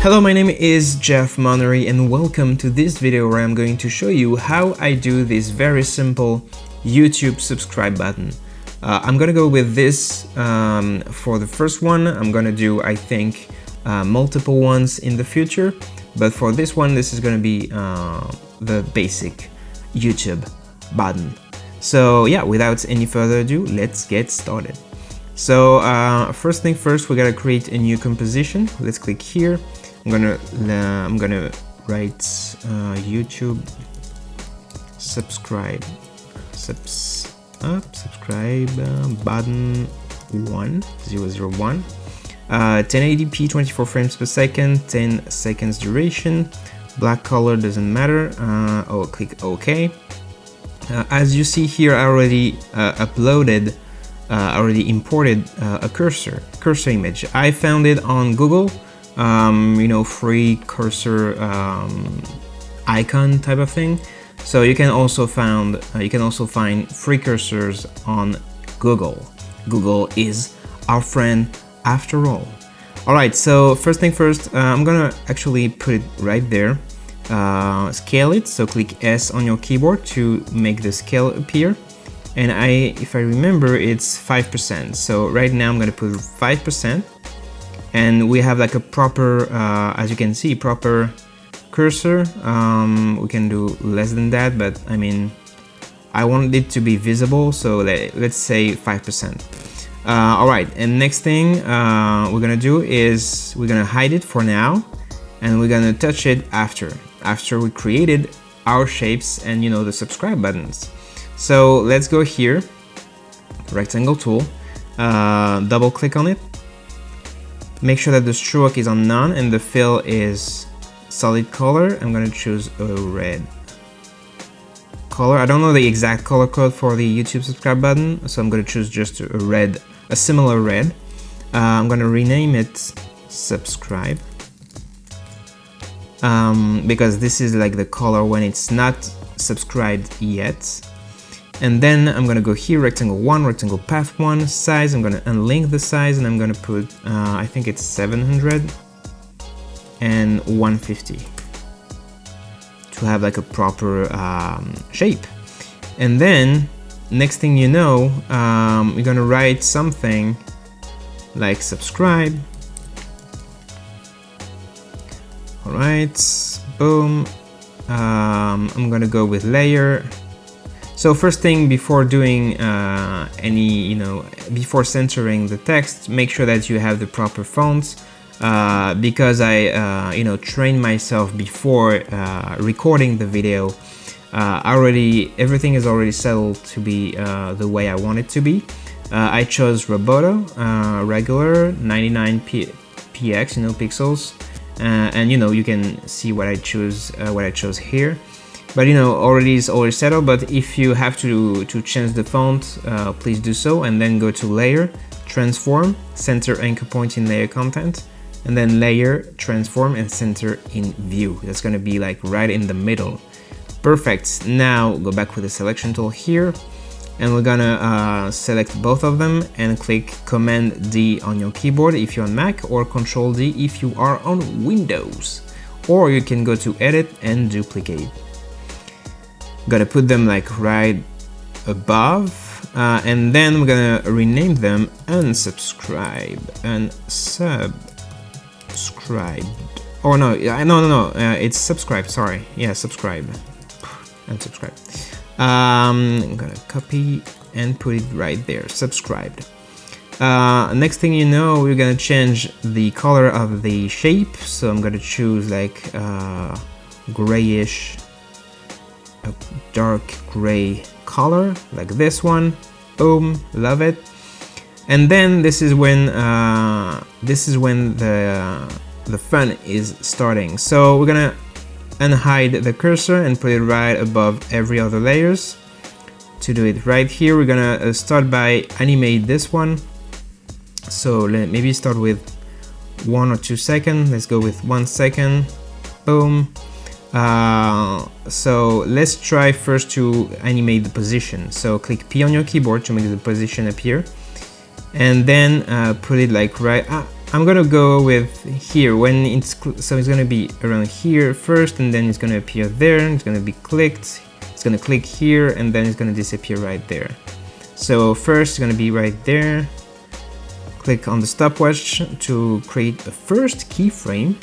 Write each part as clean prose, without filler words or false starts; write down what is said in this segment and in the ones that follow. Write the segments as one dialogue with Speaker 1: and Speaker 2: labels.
Speaker 1: Hello, my name is Jeff Monnery and welcome to this video where I'm going to show you how I do this very simple YouTube subscribe button. I'm gonna go with this for the first one. I'm gonna do, I think, multiple ones in the future, but for this one, this is gonna be the basic YouTube button. So yeah, without any further ado, let's get started. So first thing first, we gotta create a new composition. Let's click here. I'm gonna write YouTube subscribe button 1001 1080p 24 frames per second, 10 seconds duration, black color doesn't matter. Click OK. As you see here, I already uploaded already imported a cursor image. I found it on Google. Free cursor icon type of thing. So you can also find free cursors on Google. Google is our friend after all. Alright, so first thing first, I'm gonna actually put it right there. Scale it, so click S on your keyboard to make the scale appear. And if I remember, it's 5%. So right now I'm gonna put 5%. And we have like a proper, as you can see, proper cursor. We can do less than that, but I mean, I want it to be visible, so let's say 5%. All right, and next thing we're gonna do is we're gonna hide it for now, and we're gonna touch it after we created our shapes and the subscribe buttons. So let's go here, rectangle tool, double click on it. Make sure that the stroke is on none and the fill is solid color. I'm gonna choose a red color. I don't know the exact color code for the YouTube subscribe button, so I'm gonna choose just a red, a similar red. I'm gonna rename it subscribe because this is like the color when it's not subscribed yet. And then I'm gonna go here, rectangle 1, rectangle path 1, size. I'm gonna unlink the size and I'm gonna put, I think it's 700 and 150 to have like a proper shape. And then next thing you know, we're gonna write something like subscribe. All right, boom. I'm gonna go with layer. So first thing, before doing before centering the text, make sure that you have the proper fonts, because I trained myself before recording the video. Everything is already settled to be the way I want it to be. I chose Roboto, regular 99 px, pixels, and you can see what I chose here. But already is already settled. But if you have to change the font, please do so, and then go to layer, transform, center anchor point in layer content, and then layer, transform, and center in view. That's gonna be like right in the middle. Perfect. Now go back with the selection tool here, and we're gonna select both of them and click Command D on your keyboard if you're on Mac, or Control D if you are on Windows, or you can go to Edit and Duplicate. Gonna put them like right above, and then we're gonna rename them unsubscribe. Oh no, it's subscribe. Sorry, yeah, subscribe. Unsubscribe. I'm gonna copy and put it right there. Subscribed. Next thing you know, we're gonna change the color of the shape. So I'm gonna choose like grayish. A dark gray color like this one. Boom, love it. And then this is when the fun is starting. So we're gonna unhide the cursor and put it right above every other layers. To do it right here, we're gonna start by animate this one. So maybe start with 1 or 2 seconds. Let's go with 1 second. Boom. So let's try first to animate the position. So click P on your keyboard to make the position appear, and then put it like right. I'm gonna go with here when so it's gonna be around here first, and then it's gonna appear there, and it's gonna be clicked, it's gonna click here, and then it's gonna disappear right there. So first it's gonna be right there. Click on the stopwatch to create the first keyframe.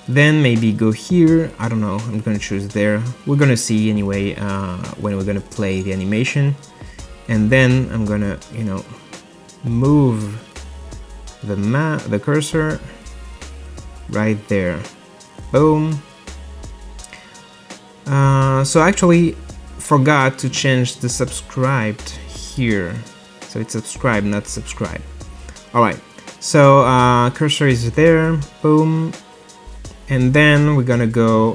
Speaker 1: Then maybe go here, I don't know, I'm gonna choose there. We're gonna see anyway when we're gonna play the animation. And then I'm gonna, you know, move the cursor right there. Boom. So I actually forgot to change the subscribed here. So it's subscribe, not subscribe. Alright, so cursor is there, boom. And then we're gonna go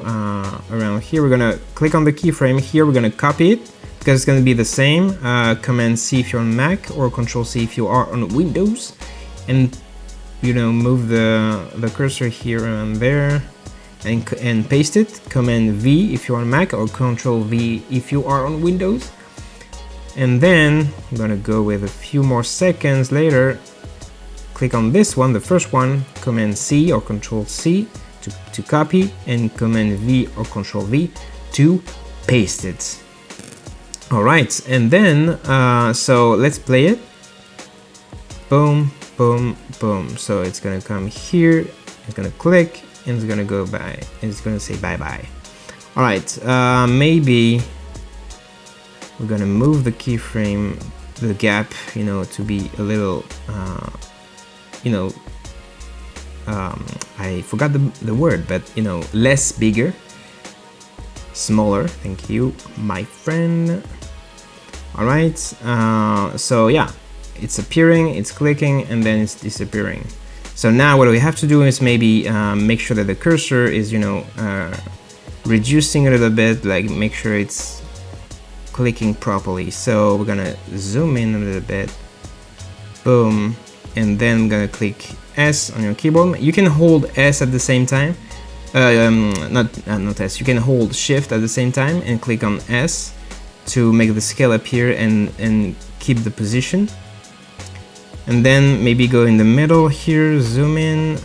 Speaker 1: around here. We're gonna click on the keyframe here. We're gonna copy it because it's gonna be the same. Command C if you're on Mac, or Control C if you are on Windows, and you know, move the cursor here and there, and paste it. Command V if you're on Mac, or Control V if you are on Windows. And then I'm gonna go with a few more seconds later. Click on this one, the first one. Command C or Control C to copy, and Command V or Control V to paste it. All right, and then so let's play it. Boom, boom, boom. So it's gonna come here, it's gonna click, and it's gonna go by, and it's gonna say bye bye. All right, maybe we're gonna move the keyframe, the gap, you know, to be a little, you know, I forgot the word, but you know, less bigger, smaller. Thank you, my friend. All right, so yeah, it's appearing, it's clicking, and then it's disappearing. So now what we have to do is maybe make sure that the cursor is, you know, reducing a little bit, like make sure it's clicking properly. So we're gonna zoom in a little bit, boom, and then I'm gonna click S on your keyboard. You can hold S at the same time, not S, you can hold Shift at the same time and click on S to make the scale appear and keep the position. And then maybe go in the middle here, zoom in,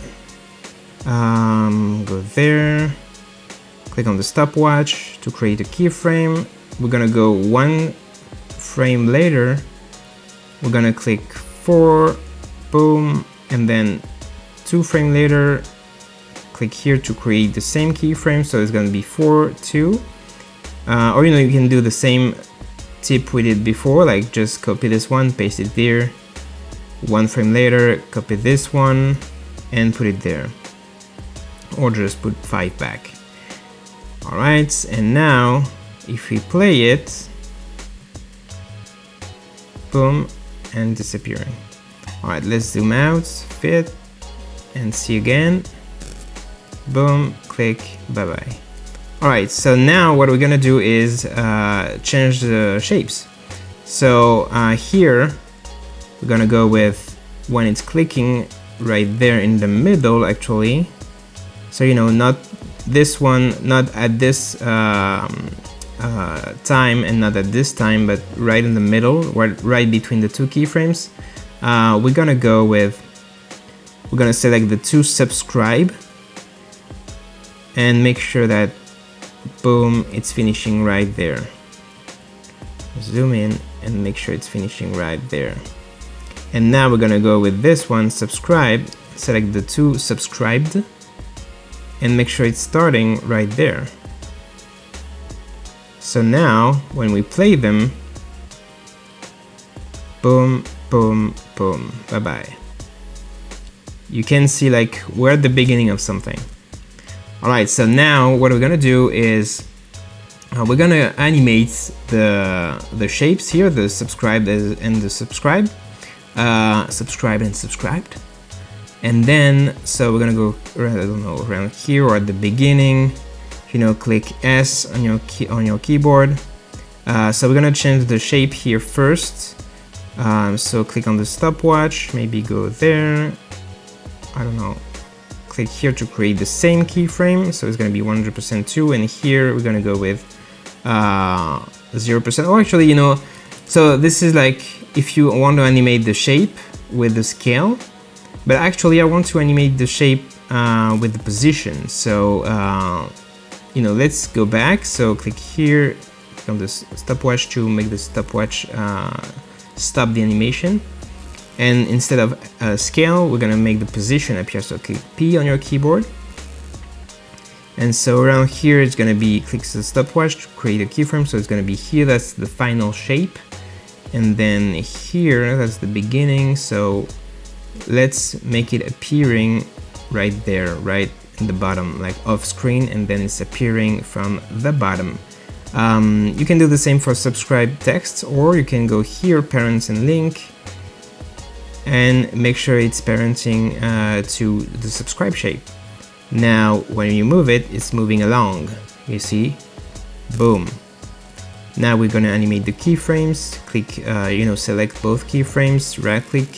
Speaker 1: go there, click on the stopwatch to create a keyframe. We're gonna go one frame later, we're gonna click 4, boom, and then 2 frames later, click here to create the same keyframe. So it's gonna be 4, 2, or you know, you can do the same tip we did before, like just copy this one, paste it there. 1 frame later, copy this one and put it there, or just put 5 back. All right, and now if we play it, boom, and disappearing. All right, let's zoom out, fit, and see again. Boom, click, bye bye. All right, so now what we're gonna do is change the shapes. So here we're gonna go with when it's clicking right there in the middle, actually. So you know, not this one, not at this time, and not at this time, but right in the middle, right between the 2 keyframes. We're gonna go with, we're gonna select the 2 subscribe and make sure that, boom, it's finishing right there. Zoom in and make sure it's finishing right there. And now we're gonna go with this one, subscribe, select the 2 subscribed and make sure it's starting right there. So now when we play them, boom, boom, boom, bye bye. You can see like we're at the beginning of something. All right, so now what we're gonna do is we're gonna animate the shapes here, the subscribed and the subscribed, subscribed and subscribed. And then, so we're gonna go, I don't know, around here or at the beginning, you know, click S on your keyboard. So we're gonna change the shape here first. So click on the stopwatch, maybe go there, I don't know, click here to create the same keyframe. So it's gonna be 100% 2, and here we're gonna go with 0%. Oh, actually, you know, so this is like if you want to animate the shape with the scale, But actually I want to animate the shape with the position. So you know, let's go back. So click here, click on this stopwatch to make the stopwatch stop the animation. And instead of scale, we're gonna make the position appear. So click P on your keyboard. And so around here, it's gonna be, click the stopwatch to create a keyframe. So it's gonna be here, that's the final shape. And then here, that's the beginning. So let's make it appearing right there, right in the bottom, like off screen, and then it's appearing from the bottom. You can do the same for subscribe text, or you can go here, parents and link, and make sure it's parenting to the subscribe shape. Now, when you move it, it's moving along, you see? Boom. Now we're gonna animate the keyframes. Click, you know, select both keyframes, right click,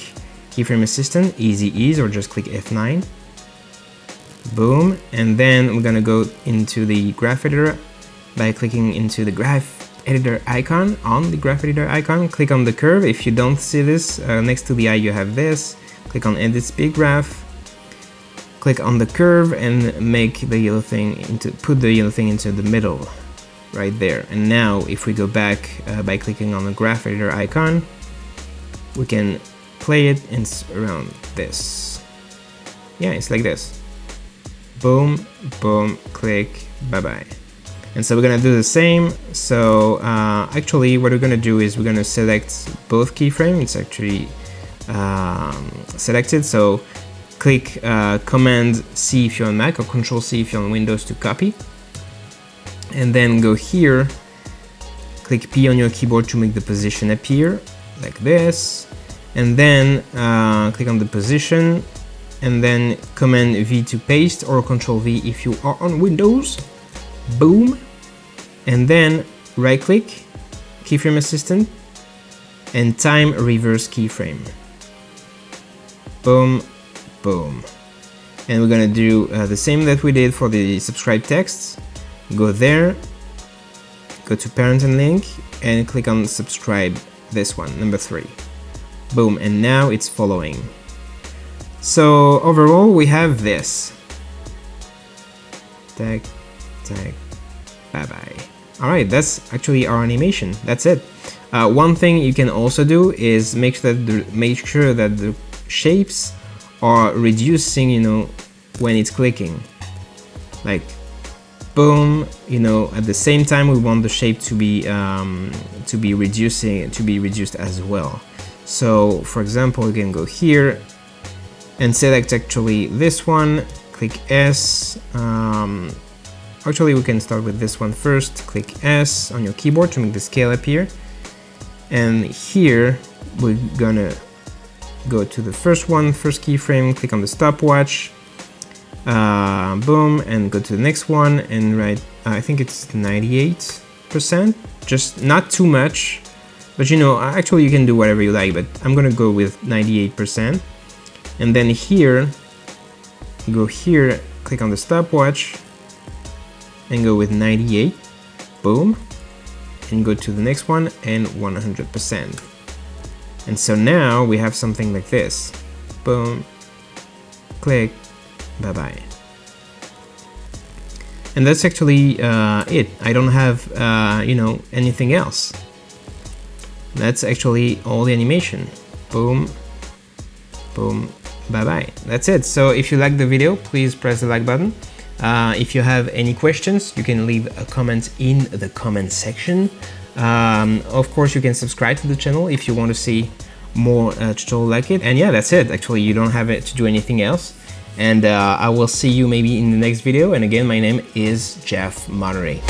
Speaker 1: keyframe assistant, easy ease, or just click F9. Boom. And then we're gonna go into the graph editor by clicking into the graph editor icon. On the graph editor icon, click on the curve. If you don't see this, next to the eye you have this. Click on edit speed graph. Click on the curve and make the yellow thing into, put the yellow thing into the middle, right there. And now if we go back by clicking on the graph editor icon, we can play it, and it's around this. Yeah, it's like this. Boom, boom, click, bye bye. And so we're gonna do the same. So actually what we're gonna do is we're gonna select both keyframes. It's actually selected. So click Command C if you're on Mac, or Control C if you're on Windows to copy. And then go here, click P on your keyboard to make the position appear, like this. And then click on the position, and then Command V to paste, or Control V if you are on Windows. Boom. And then right click, keyframe assistant, and time reverse keyframe. Boom, boom. And we're gonna do the same that we did for the subscribe text. Go there, go to parent and link, and click on subscribe, this one, number 3. Boom, and now it's following. So overall we have this. Tag, tag, bye bye. Alright, that's actually our animation. That's it. One thing you can also do is make sure that the shapes are reducing, you know, when it's clicking. Like, boom, you know, at the same time we want the shape to be reduced as well. So for example, you can go here and select actually this one, click S. Actually we can start with this one first. Click S on your keyboard to make the scale appear. And here we're gonna go to the first keyframe, click on the stopwatch, boom, and go to the next one and write, I think it's 98%, just not too much, but you know, actually you can do whatever you like, but I'm gonna go with 98%. And then here, go here, click on the stopwatch, and go with 98, boom, and go to the next one and 100%. And so now we have something like this. Boom, click, bye bye. And that's actually it. I don't have, you know, anything else. That's actually all the animation. Boom, boom, bye bye. That's it. So if you like the video, please press the like button. If you have any questions, you can leave a comment in the comment section. Of course, you can subscribe to the channel if you want to see more tutorial like it. And yeah, that's it. Actually, you don't have to do anything else. And I will see you maybe in the next video. And again, my name is Jeff Monnery.